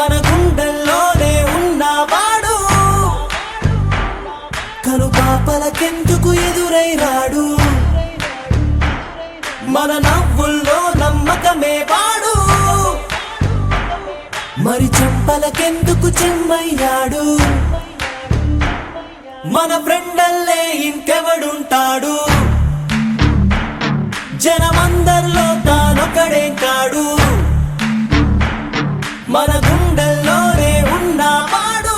మన గుండెల్లోనే ఉన్నవాడు కను పాపలకెందుకు ఎదురై రాడు మన నవ్వుల్లో నమ్మకమే వాడు మరి చెంపలకెందుకు చెమ్మయ్యాడు మన ఫ్రెండల్లే ఇంకెవడుంటాడు జనమందరిలో తానొకడే కాడు మన గుండెల్లోనే ఉన్నవాడు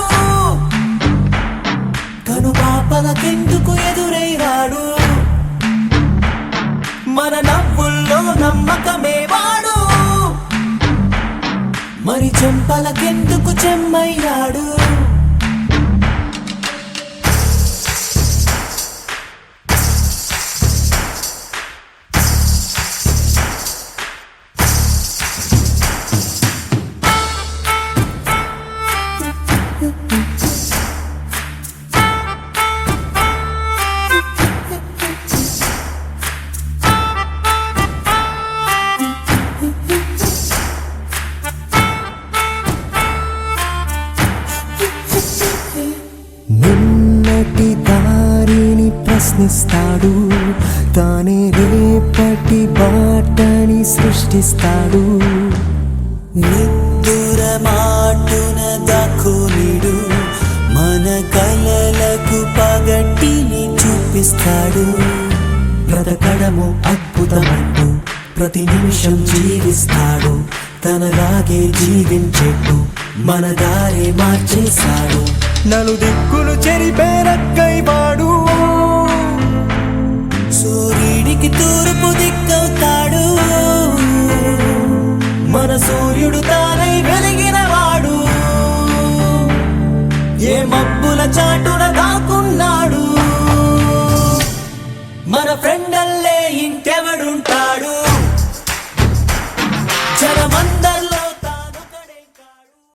కను పాపలకెందుకు ఎదురై రాడు మన నవ్వుల్లో నమ్మకమే వాడు మరి చెంపలకెందుకు చెమ్మయ్యాడు నిన్నటి దారిని ప్రశ్నిస్తాడు తానే రేపటి బాటని సృష్టిస్తాడు నిద్దుర మాటున దక్కునిడు మన కలలకు పగటిని చూపిస్తాడు బ్రతకడము అద్భుతమంటూ ప్రతి నిమిషం జీవిస్తాడు తనలాగే జీవించేట్టు మన దారి మార్చేశాడు నలుదిక్కులు చెరిపేరక్కైవాడు సూర్యుడికి తూర్పు దిక్కవుతాడు మన సూర్యుడు తానై వెలిగినవాడు ఏ మబ్బుల చాటున